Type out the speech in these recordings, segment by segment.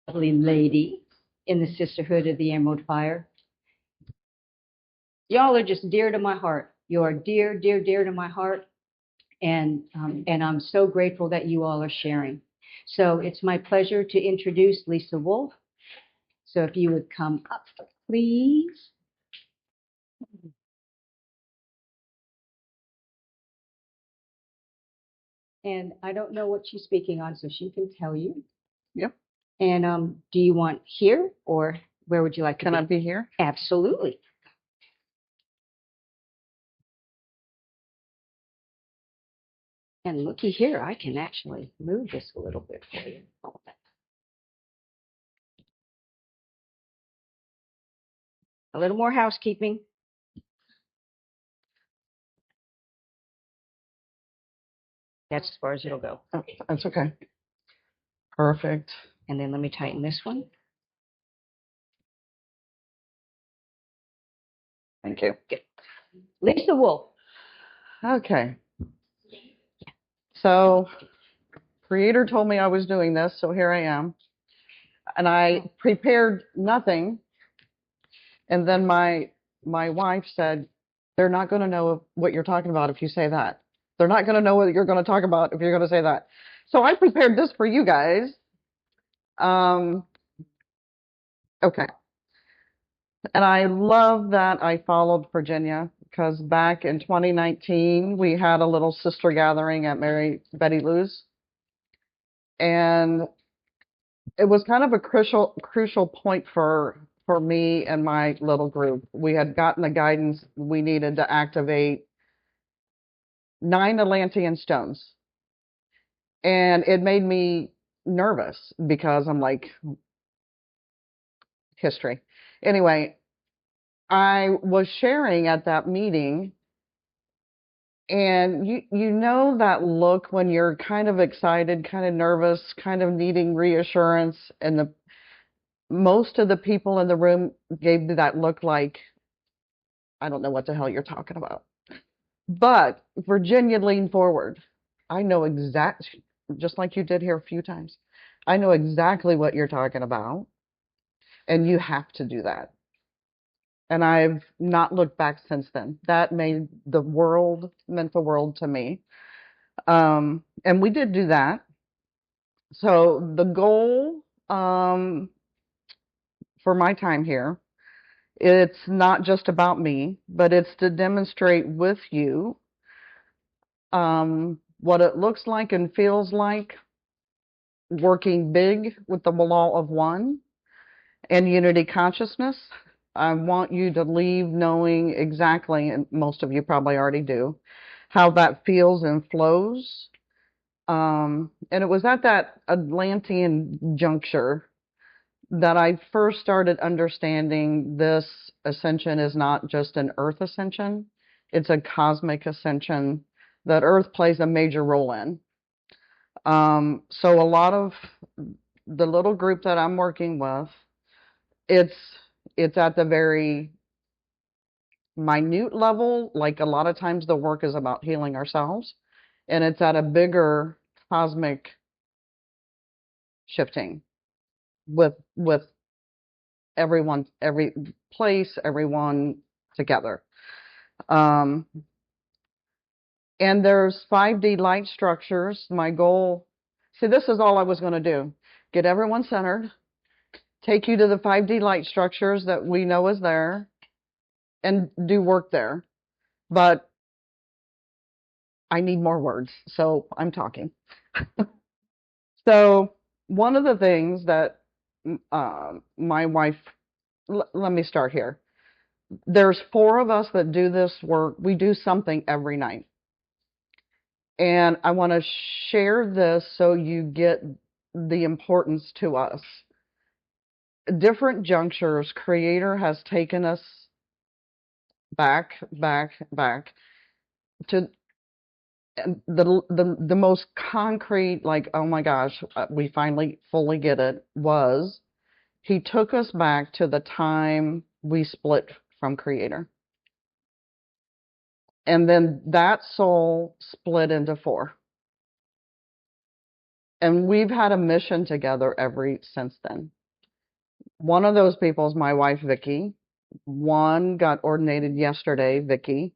lovely lady in the Sisterhood of the Emerald Fire. Y'all are just dear to my heart. You are dear, dear, dear to my heart. And I'm so grateful that you all are sharing. So it's my pleasure to introduce Lisa Wolf. So if you would come up, please. And I don't know what she's speaking on, so she can tell you. Yep. And do you want here or where would you like to Can be? I be here? Absolutely. And looky here, I can actually move this a little bit for you. A little more housekeeping. That's as far as it'll go. Oh, that's okay. Perfect. And then let me tighten this one. Thank you. Good. Lisa Wolf. Okay. So, Creator told me I was doing this, so here I am. And I prepared nothing. And then my wife said, "They're not going to know what you're talking about if you say that. They're not going to know what you're going to talk about if you're going to say that." So I prepared this for you guys. Okay. And I love that I followed Virginia because back in 2019, we had a little sister gathering at Mary Betty Lou's. And it was kind of a crucial point for me and my little group. We had gotten the guidance we needed to activate 9 Atlantean stones. And it made me nervous because I'm like, history. Anyway, I was sharing at that meeting, and you know that look when you're kind of excited, kind of nervous, kind of needing reassurance, and the most of the people in the room gave me that look like, I don't know what the hell you're talking about. But Virginia leaned forward. I know just like you did here a few times, I know exactly what you're talking about, and you have to do that. And I've not looked back since then. That meant the world to me. And we did do that. So the goal for my time here, it's not just about me, but it's to demonstrate with you what it looks like and feels like working big with the law of one and unity consciousness. I want you to leave knowing exactly, and most of you probably already do, how that feels and flows. And it was at that Atlantean juncture that I first started understanding this ascension is not just an earth ascension, it's a cosmic ascension that earth plays a major role in. So a lot of the little group that I'm working with, it's at the very minute level, like a lot of times the work is about healing ourselves, and it's at a bigger cosmic shifting with everyone, every place, everyone together. Um, and there's 5D light structures. My goal, see, this is all I was going to do. Get everyone centered, take you to the 5D light structures that we know is there, and do work there. But I need more words, so I'm talking. So one of the things that my wife, let me start here. There's 4 of us that do this work. We do something every night. And I want to share this so you get the importance to us. Different junctures, Creator has taken us back to the most concrete, like, oh my gosh, we finally fully get it, was He took us back to the time we split from Creator. And then that soul split into 4. And we've had a mission together ever since then. One of those people is my wife, Vicky. One got ordinated yesterday, Vicky.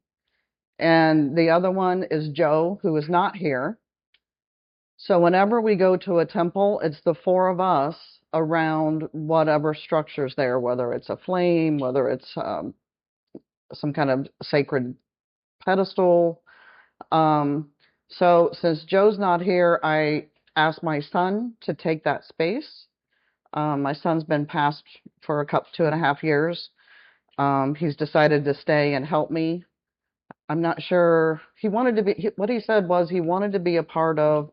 And the other one is Joe, who is not here. So whenever we go to a temple, it's the four of us around whatever structure's there, whether it's a flame, whether it's some kind of sacred pedestal. So since Joe's not here, I asked my son to take that space. My son's been passed for a couple, 2.5 years. He's decided to stay and help me. I'm not sure. He wanted to be, what he said was he wanted to be a part of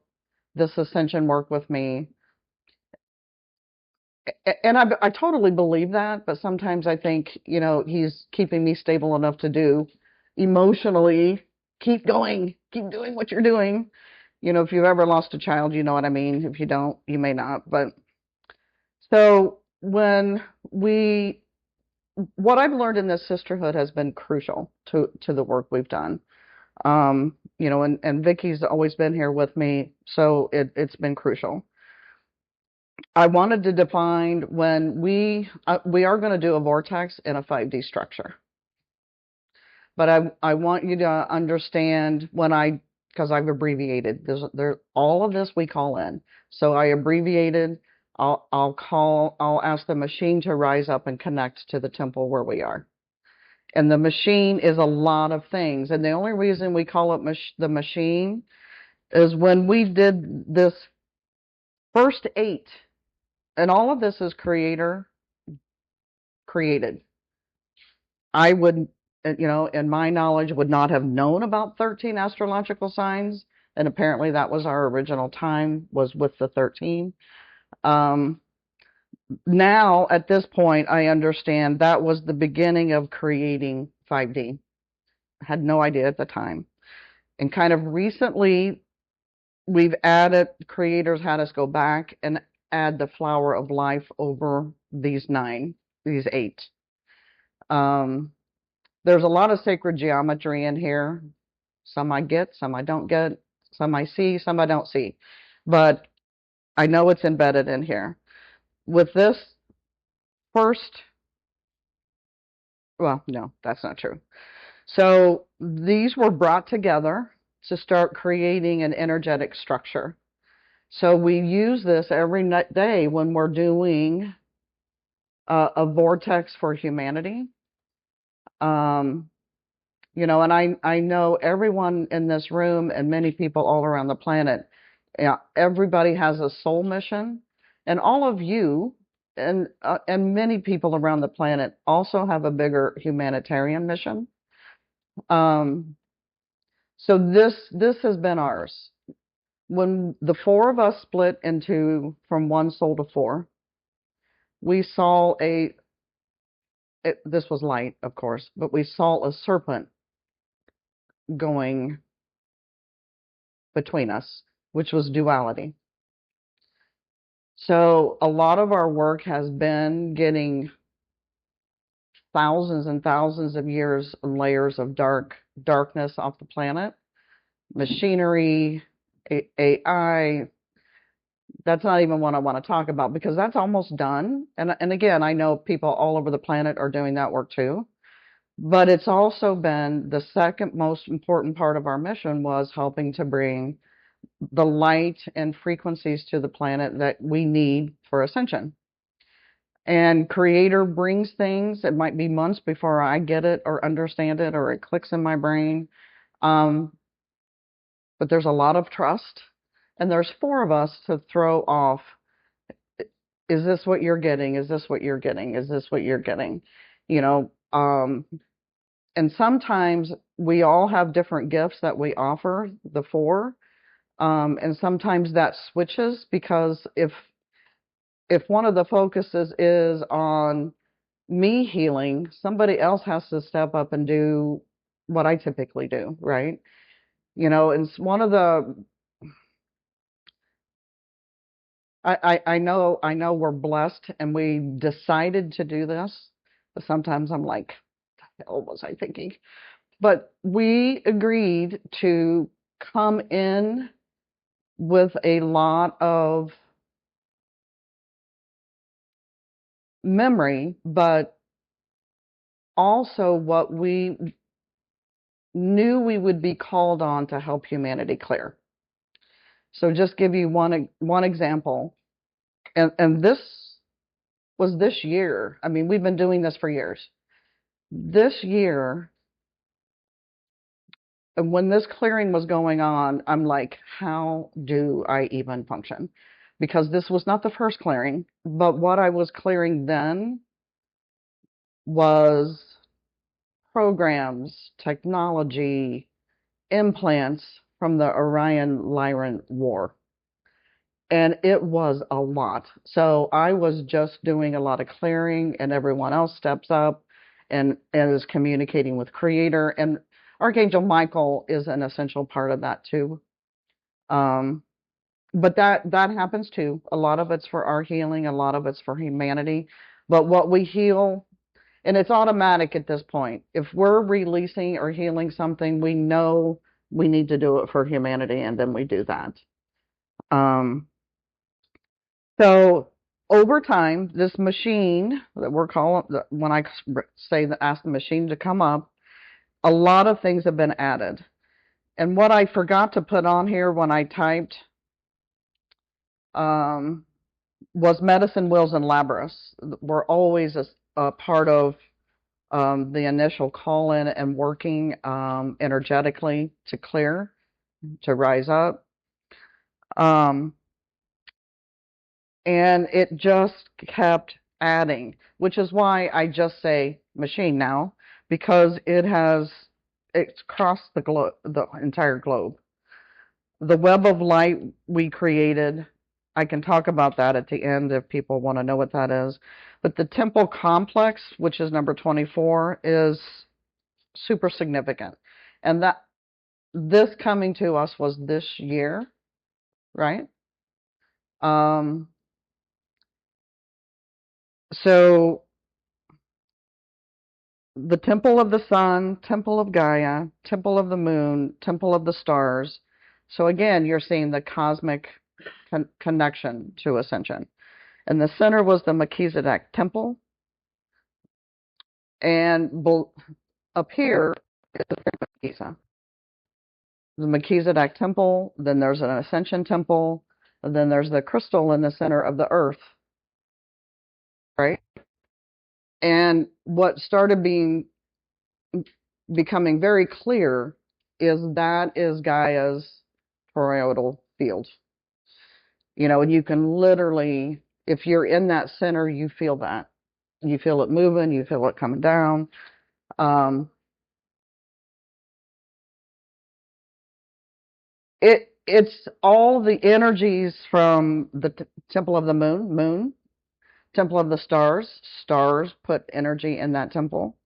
this ascension work with me. And I totally believe that, but sometimes I think, he's keeping me stable enough to do emotionally, keep going, keep doing what you're doing. If you've ever lost a child, you know what I mean. If you don't, you may not. But so what I've learned in this sisterhood has been crucial to the work we've done. And Vicky's always been here with me, so it's been crucial. I wanted to define when we are going to do a vortex in a 5D structure. But I want you to understand because I've abbreviated, all of this we call in. So I abbreviated, I'll ask the machine to rise up and connect to the temple where we are. And the machine is a lot of things. And the only reason we call it the machine is when we did this first 8, and all of this is created. I would, in my knowledge, would not have known about 13 astrological signs. And apparently that was our original time, was with the 13. Now, at this point, I understand that was the beginning of creating 5D. I had no idea at the time. And kind of recently, creators had us go back and add the flower of life over these 8. There's a lot of sacred geometry in here. Some I get, some I don't get, some I see, some I don't see. But I know it's embedded in here. With this well, no, that's not true. So these were brought together to start creating an energetic structure. So we use this every day when we're doing a vortex for humanity. And I know everyone in this room and many people all around the planet, everybody has a soul mission, and all of you and many people around the planet also have a bigger humanitarian mission. So this has been ours. When the four of us split from one soul to 4, we saw this was light, of course, but we saw a serpent going between us, which was duality. So a lot of our work has been getting thousands and thousands of years and layers of darkness off the planet. Machinery, AI, that's not even what I want to talk about because that's almost done. And again, I know people all over the planet are doing that work too. But it's also been the second most important part of our mission was helping to bring the light and frequencies to the planet that we need for ascension. And Creator brings things. It might be months before I get it or understand it or it clicks in my brain. But there's a lot of trust. And there's 4 of us to throw off. Is this what you're getting? Is this what you're getting? Is this what you're getting? And sometimes we all have different gifts that we offer, the 4. And sometimes that switches because if one of the focuses is on me healing, somebody else has to step up and do what I typically do, right? And one of the I know we're blessed and we decided to do this, but sometimes I'm like, what the hell was I thinking? But we agreed to come in with a lot of memory, but also what we knew we would be called on to help humanity clear. So just give you one example, and this was this year. I mean, we've been doing this for years. This year, and when this clearing was going on, I'm like, how do I even function? Because this was not the first clearing, but what I was clearing then was programs, technology, implants from the Orion-Lyran War. And it was a lot. So I was just doing a lot of clearing, and everyone else steps up and is communicating with Creator. And Archangel Michael is an essential part of that too. But that happens too. A lot of it's for our healing, a lot of it's for humanity. But what we heal, and it's automatic at this point. If we're releasing or healing something, we know we need to do it for humanity, and then we do that. So over time, this machine that we're calling, when I say that, ask the machine to come up, a lot of things have been added. And what I forgot to put on here when I typed was medicine, wills, and labrys. Were always a part of the initial call-in and working energetically to clear, to rise up. And it just kept adding, which is why I just say machine now, because it's crossed the entire globe. The web of light we created, I can talk about that at the end if people want to know what that is. But the temple complex, which is number 24, is super significant. And that this coming to us was this year, right? So the temple of the sun, temple of Gaia, temple of the moon, temple of the stars. So again, you're seeing the cosmic connection to ascension. And the center was the Melchizedek temple. And up here is the Pyramid of Giza. The Melchizedek temple, then there's an ascension temple, and then there's the crystal in the center of the earth, right? And what started becoming very clear is that is Gaia's toroidal field. You know, and you can literally, if you're in that center, you feel that. You feel it moving, you feel it coming down. It's all the energies from the temple of the moon, temple of the stars put energy in that temple.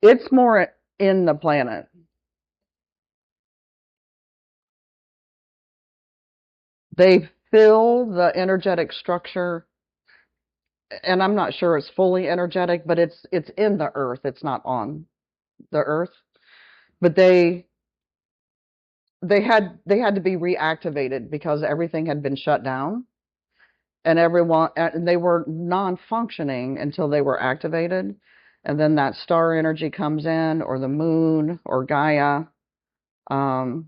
It's more in the planet. They fill the energetic structure, and I'm not sure it's fully energetic, but it's in the earth. It's not on the earth. But they had to be reactivated because everything had been shut down, and they were non-functioning until they were activated. And then that star energy comes in, or the moon, or Gaia, and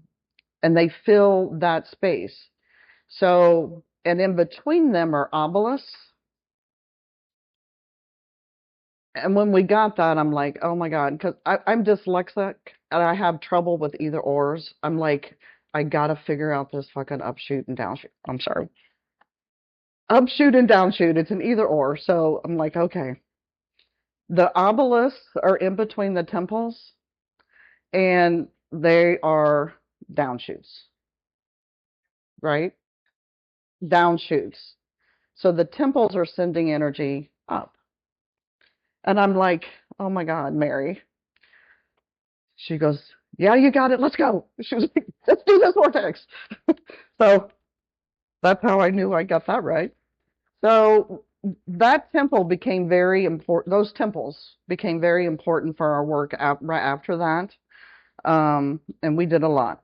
they fill that space. So, and in between them are obelisks. And when we got that, I'm like, oh my God, because I'm dyslexic and I have trouble with either ors. I'm like, I gotta figure out this fucking upshoot and downshoot. I'm sorry. Upshoot and downshoot. It's an either or. So I'm like, okay. The obelisks are in between the temples and they are downshoots, right? Downshoots. So the temples are sending energy up. And I'm like, oh my God, Mary. She goes, yeah, you got it. Let's go. She was like, let's do this vortex. So that's how I knew I got that right. So that temple became very important. Those temples became very important for our work right after that. And we did a lot.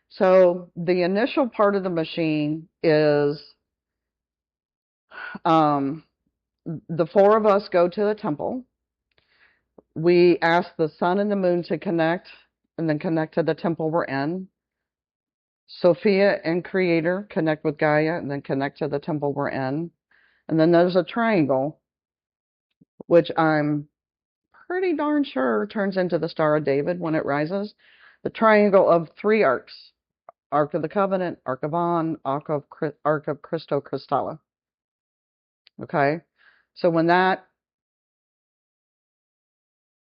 So the initial part of the machine is um, the four of us go to the temple. We ask the sun and the moon to connect and then connect to the temple we're in. Sophia and Creator connect with Gaia and then connect to the temple we're in. And then there's a triangle, which I'm pretty darn sure turns into the Star of David when it rises. The triangle of three arcs: Ark of the Covenant, Ark of On, Ark of Christo Cristalla. Okay? So when that,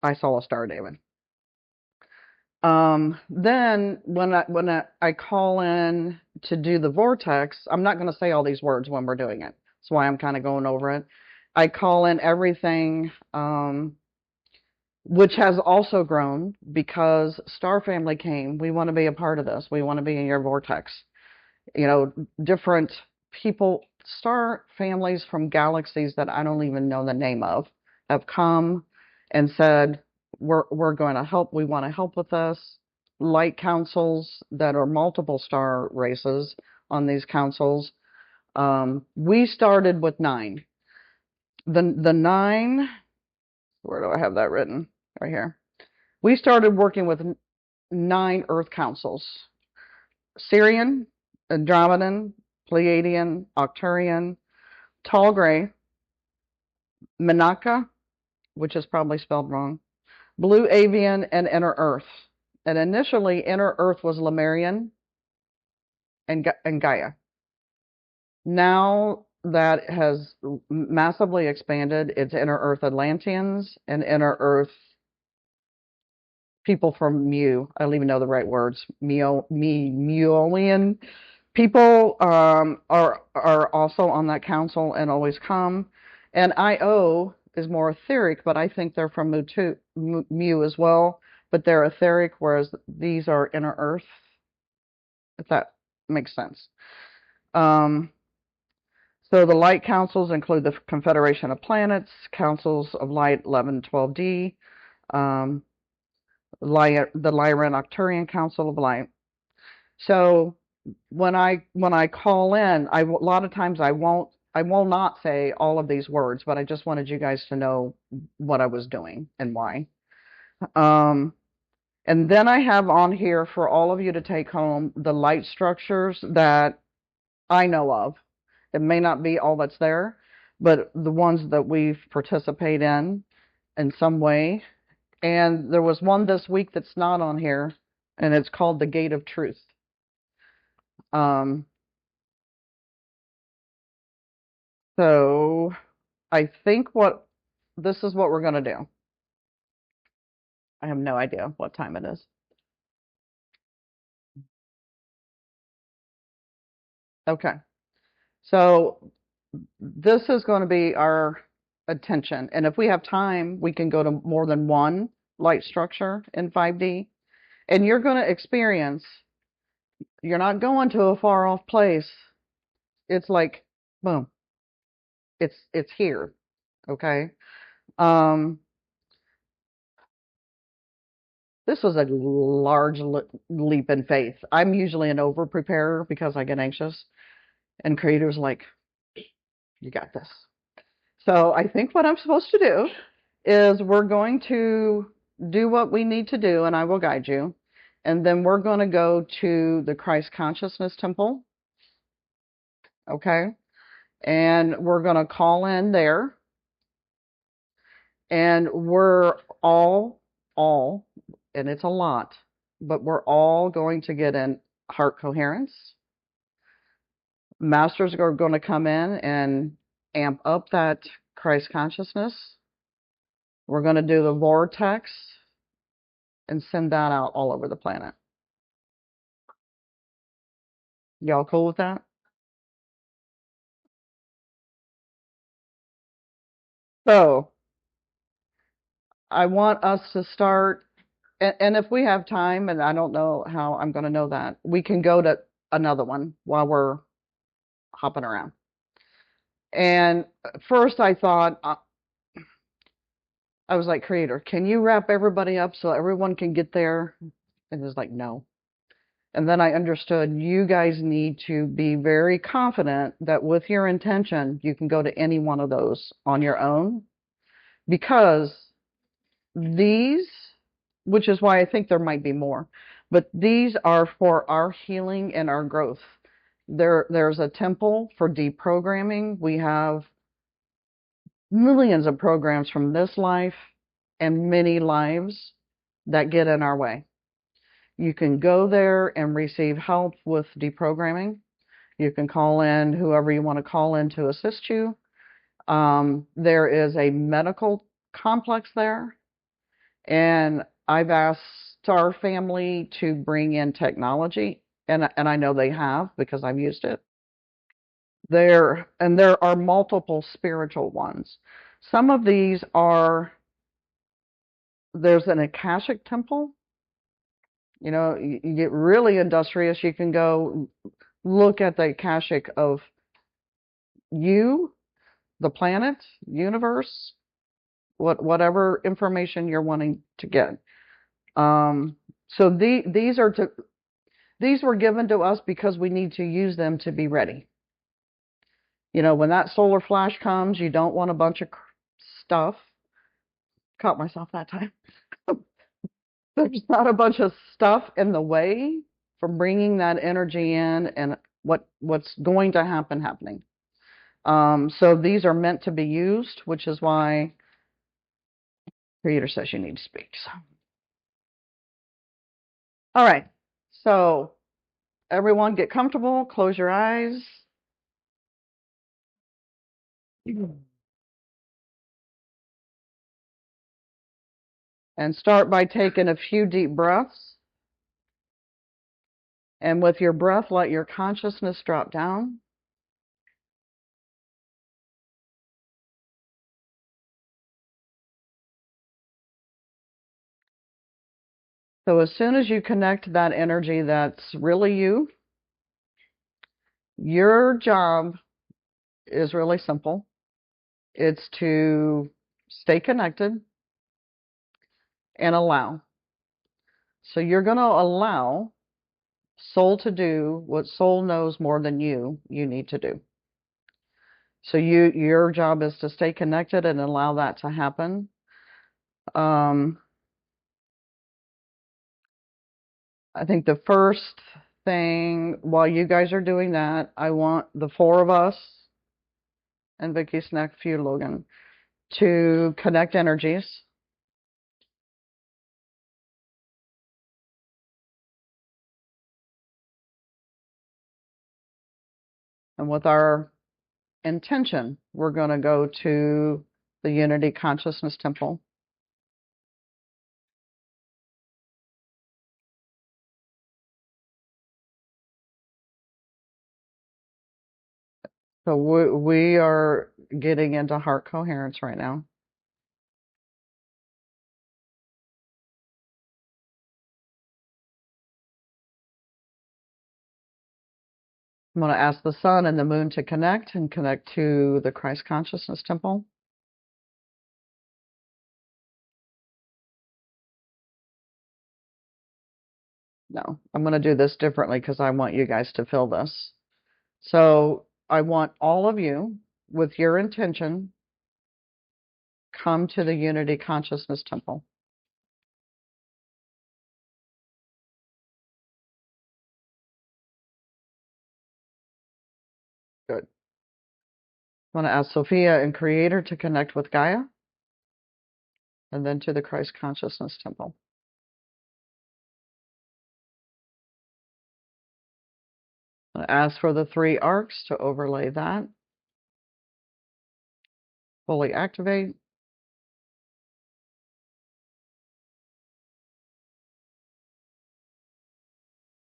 I saw a Star of David. Then when I call in to do the vortex, I'm not going to say all these words when we're doing it. That's why I'm kind of going over it. I call in everything, which has also grown because Star Family came. We want to be a part of this. We want to be in your vortex. You know, different people, star families from galaxies that I don't even know the name of, have come and said, we're going to help. We want to help with this. Light councils that are multiple star races on these councils. We started with 9. The 9, where do I have that written? Right here. We started working with 9 Earth councils: Sirian, Andromedan, Pleiadian, Arcturian, Tall Gray, Menaka, which is probably spelled wrong, Blue Avian, and Inner Earth. And initially, Inner Earth was Lemurian and Gaia. Now that has massively expanded. It's Inner Earth Atlanteans and Inner Earth people from Mu. I don't even know the right words. Muolian people are also on that council and always come. And IO is more etheric, but I think they're from Mu as well. But they're etheric, whereas these are Inner Earth, if that makes sense. So the light councils include the Confederation of Planets, Councils of Light 11, 12D, the Lyran Arcturian Council of Light. So when I call in, a lot of times I will not say all of these words, but I just wanted you guys to know what I was doing and why. And then I have on here for all of you to take home the light structures that I know of. It may not be all that's there, but the ones that we've participated in some way. And there was one this week that's not on here, and it's called the Gate of Truth. So I think this is what we're going to do. I have no idea what time it is. Okay. So this is going to be our attention. And if we have time, we can go to more than one light structure in 5D. And you're going to experience, you're not going to a far off place. It's like, boom, it's here. Okay. This was a large leap in faith. I'm usually an over preparer because I get anxious, and Creator's like, you got this. So I think what I'm supposed to do is we're going to do what we need to do, and I will guide you. And then we're going to go to the Christ Consciousness Temple. Okay. And we're going to call in there. And we're all, and it's a lot, but we're all going to get in heart coherence. Masters are going to come in and amp up that Christ consciousness. We're going to do the vortex and send that out all over the planet. Y'all cool with that? So I want us to start, and if we have time, and I don't know how I'm going to know that, we can go to another one while we're hopping around. And first I thought, I was like, Creator, can you wrap everybody up so everyone can get there And it was like, no. And then I understood you guys need to be very confident that with your intention, you can go to any one of those on your own, because these, which is why I think there might be more, but these are for our healing and our growth. There's a temple for deprogramming. We have millions of programs from this life and many lives that get in our way. You can go there and receive help with deprogramming. You can call in whoever you want to call in to assist you. There is a medical complex there, and I've asked our family to bring in technology, and I know they have because I've used it. There are multiple spiritual ones. Some of these are, there's an Akashic temple. You know, you get really industrious, you can go look at the Akashic of you, the planet, universe, whatever information you're wanting to get. So these were given to us because we need to use them to be ready. You know, when that solar flash comes, you don't want a bunch of stuff. Caught myself that time. There's not a bunch of stuff in the way from bringing that energy in and what's going to happen happening. So these are meant to be used, which is why Creator says you need to speak. So, all right. So everyone get comfortable, close your eyes. And start by taking a few deep breaths. And with your breath, let your consciousness drop down. So as soon as you connect that energy that's really you, your job is really simple. It's to stay connected and allow. So you're going to allow soul to do what soul knows more than you need to do. So your job is to stay connected and allow that to happen. I think the first thing, while you guys are doing that, I want the four of us, and Vicky's next few, Logan, to connect energies. And with our intention, we're going to go to the Unity Consciousness Temple. So we are getting into heart coherence right now. I'm going to ask the sun and the moon to connect and connect to the Christ Consciousness Temple. No, I'm going to do this differently because I want you guys to feel this. So I want all of you, with your intention, come to the Unity Consciousness Temple. Good. I want to ask Sophia and Creator to connect with Gaia, and then to the Christ Consciousness Temple. I'm going to ask for the three arcs to overlay that. Fully activate.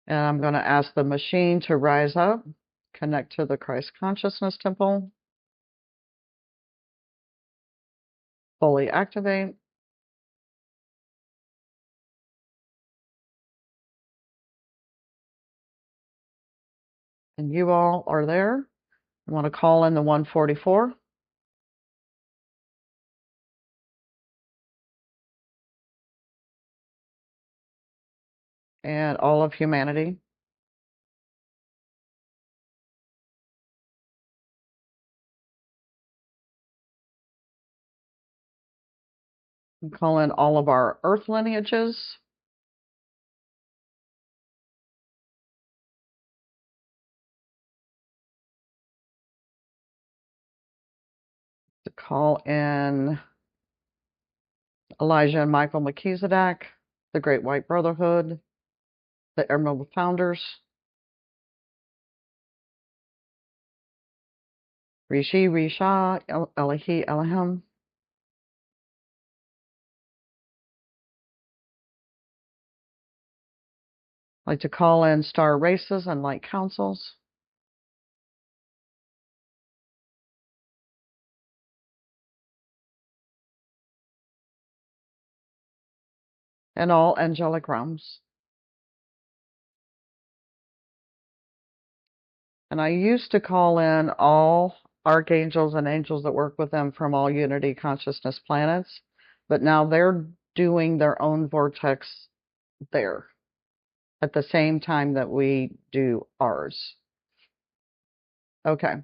And I'm going to ask the machine to rise up, connect to the Christ Consciousness Temple. Fully activate. And you all are there. I want to call in the 144. and all of humanity. We call in all of our earth lineages. To call in Elijah and Michael Melchizedek, the Great White Brotherhood, the Emerald Founders, Rishi, Risha, Elahi, Elohim. I like to call in star races and light councils. And all angelic realms. And I used to call in all archangels and angels that work with them from all unity consciousness planets, but now they're doing their own vortex there at the same time that we do ours. Okay,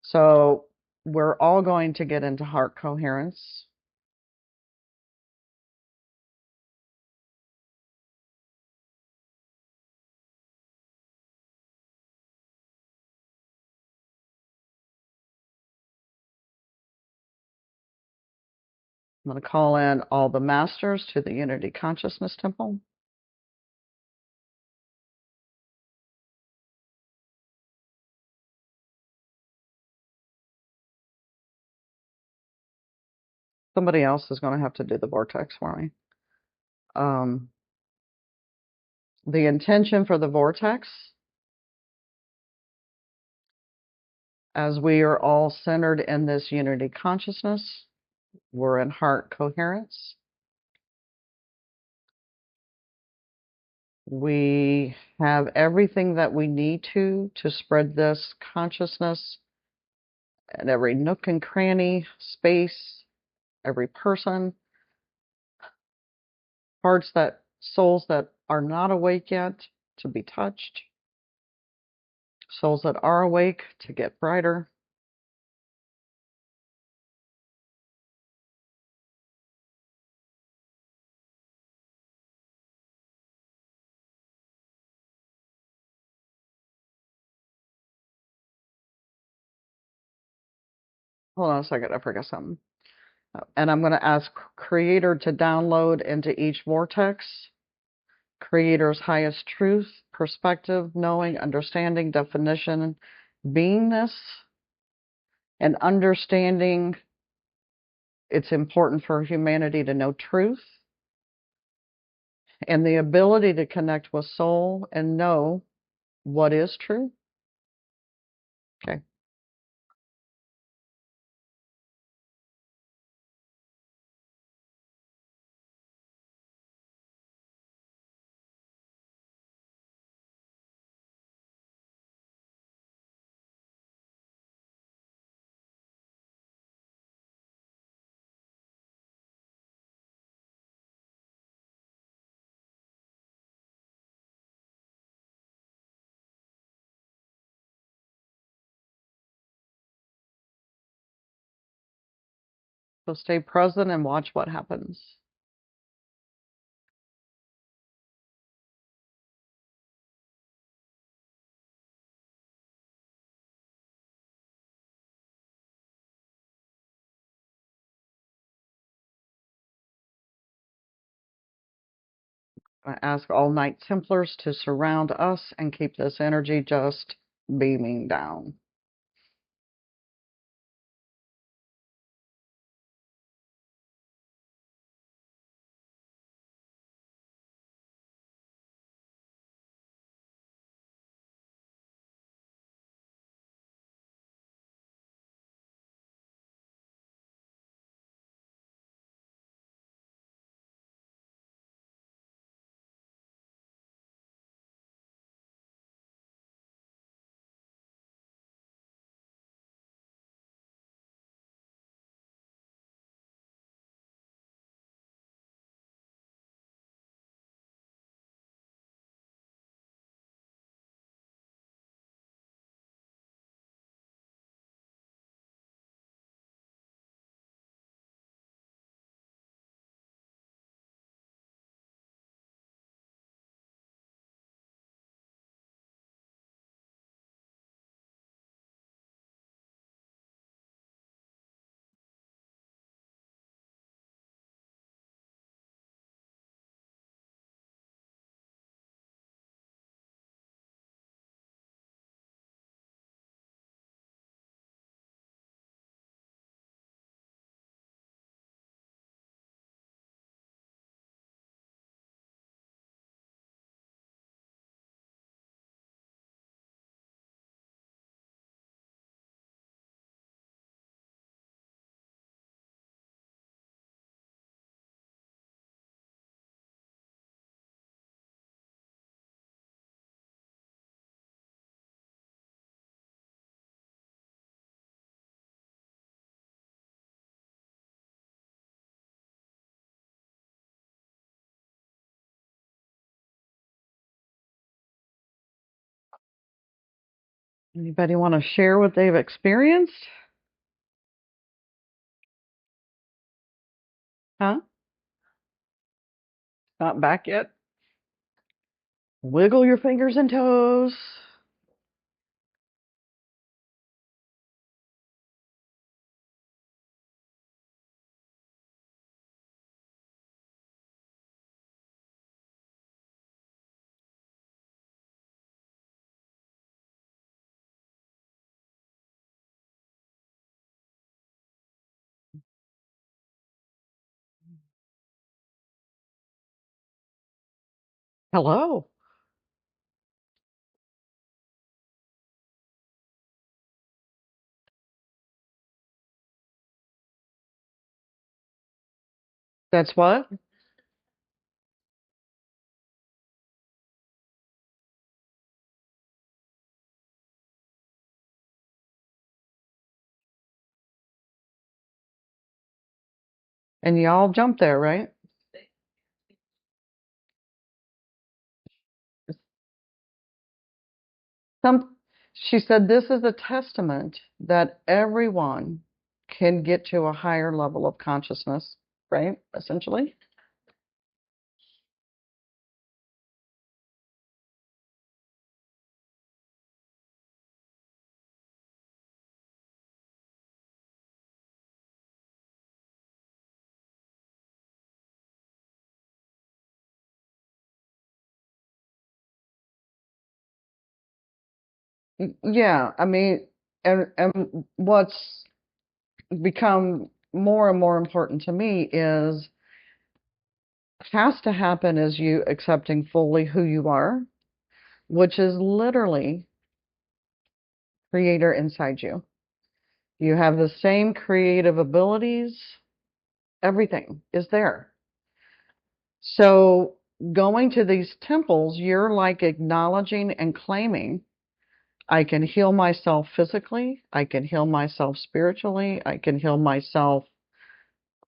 so we're all going to get into heart coherence. I'm going to call in all the masters to the Unity Consciousness Temple. Somebody else is going to have to do the vortex for me. The intention for the vortex, as we are all centered in this unity consciousness, we're in heart coherence. We have everything that we need to spread this consciousness at every nook and cranny, space, every person, souls that are not awake yet to be touched, souls that are awake to get brighter. Hold on a second, I forgot something. And I'm going to ask Creator to download into each vortex Creator's highest truth, perspective, knowing, understanding, definition, beingness, and understanding it's important for humanity to know truth, and the ability to connect with soul and know what is true. Okay. So stay present and watch what happens. I ask all Night Templars to surround us and keep this energy just beaming down. Anybody want to share what they've experienced? Huh? Not back yet? Wiggle your fingers and toes. Hello. That's what? And y'all jumped there, right? Some, she said this is a testament that everyone can get to a higher level of consciousness, right? Essentially. Yeah, I mean, and what's become more and more important to me is has to happen is you accepting fully who you are, which is literally creator inside you. You have the same creative abilities, everything is there. So going to these temples, you're like acknowledging and claiming, I can heal myself physically, I can heal myself spiritually, I can heal myself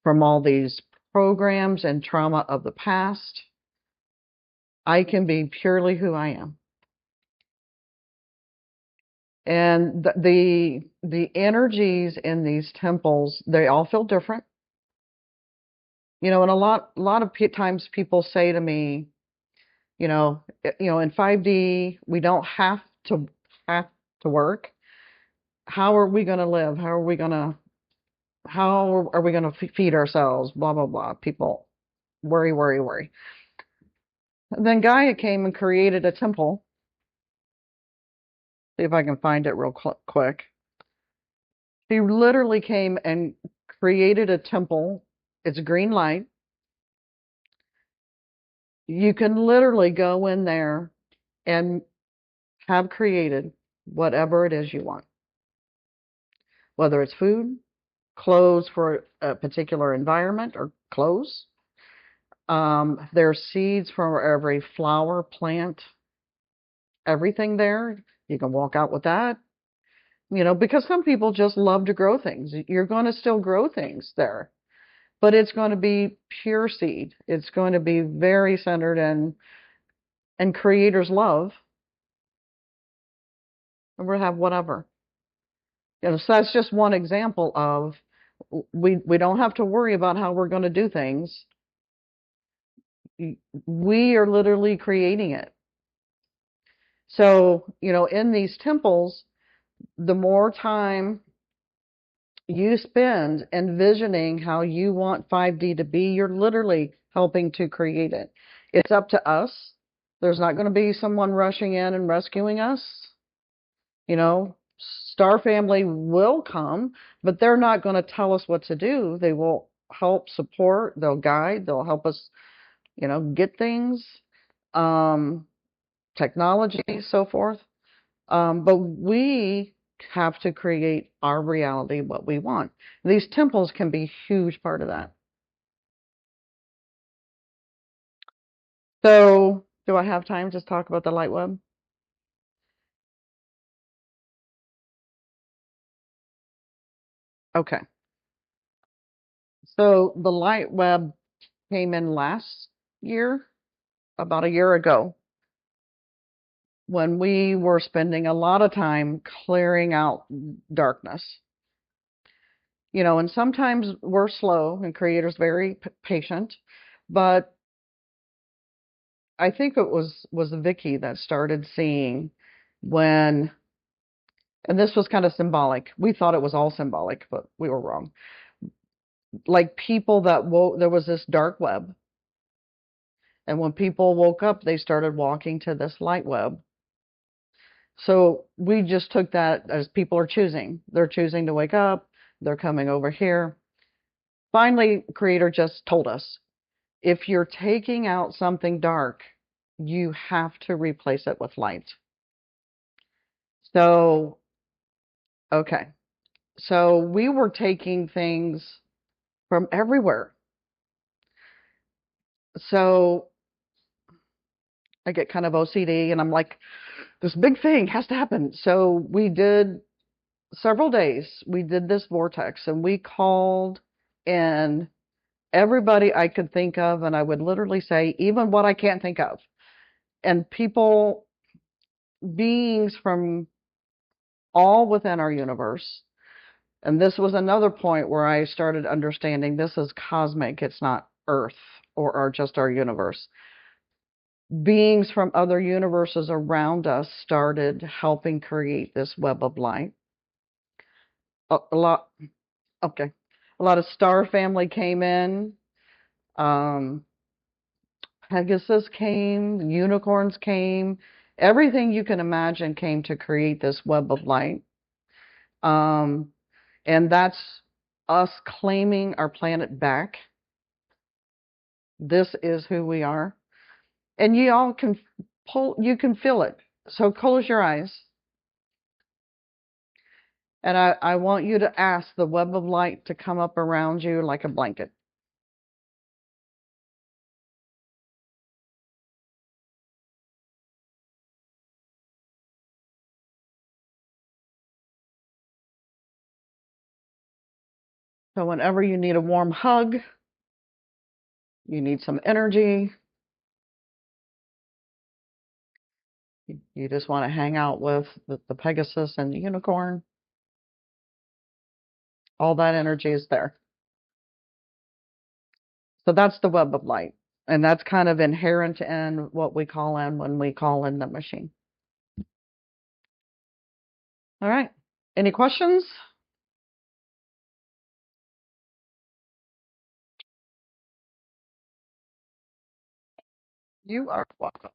from all these programs and trauma of the past. I can be purely who I am. And the energies in these temples, they all feel different. You know, and a lot of times people say to me, in 5D, we don't have to work. How are we going to live? How are we going to feed ourselves? Blah, blah, blah. People worry, worry, worry. Then Gaia came and created a temple. See if I can find it real quick. She literally came and created a temple. It's green light. You can literally go in there and have created whatever it is you want, whether it's food, clothes for a particular environment or clothes. There's seeds for every flower, plant, everything there. You can walk out with that, because some people just love to grow things. You're going to still grow things there, but it's going to be pure seed. It's going to be very centered in creator's love, and we'll have whatever. So that's just one example of we don't have to worry about how we're going to do things. We are literally creating it. So, in these temples, the more time you spend envisioning how you want 5D to be, you're literally helping to create it. It's up to us. There's not going to be someone rushing in and rescuing us. Star Family will come, but they're not going to tell us what to do. They will help support, they'll guide, they'll help us, get things, um, technology, so forth. But we have to create our reality, what we want. These temples can be a huge part of that. So, do I have time to talk about the light web? Okay. So, the light web came in last year, about a year ago. when we were spending a lot of time clearing out darkness. And sometimes we're slow and creators very patient, but I think it was Vicky that started seeing when, and this was kind of symbolic. We thought it was all symbolic, but we were wrong. Like people that woke, there was this dark web, and when people woke up, they started walking to this light web. So we just took that as people are choosing. They're choosing to wake up. They're coming over here. Finally, Creator just told us, if you're taking out something dark, you have to replace it with light. So, okay. So we were taking things from everywhere. So I get kind of OCD and I'm like, this big thing has to happen. So we did several days, we did this vortex and we called in everybody I could think of. And I would literally say, even what I can't think of. And people, beings from all within our universe. And this was another point where I started understanding this is cosmic. It's not Earth or just our universe. Beings from other universes around us started helping create this web of light. A lot, okay. A lot of star family came in. Um, Pegasus came, unicorns came. Everything you can imagine came to create this web of light. Um, and that's us claiming our planet back. This is who we are. And you all can you can feel it. So close your eyes. And I want you to ask the web of light to come up around you like a blanket. So whenever you need a warm hug, you need some energy, you just want to hang out with the Pegasus and the unicorn, all that energy is there. So that's the web of light. And that's kind of inherent in what we call in when we call in the machine. All right. Any questions? You are welcome.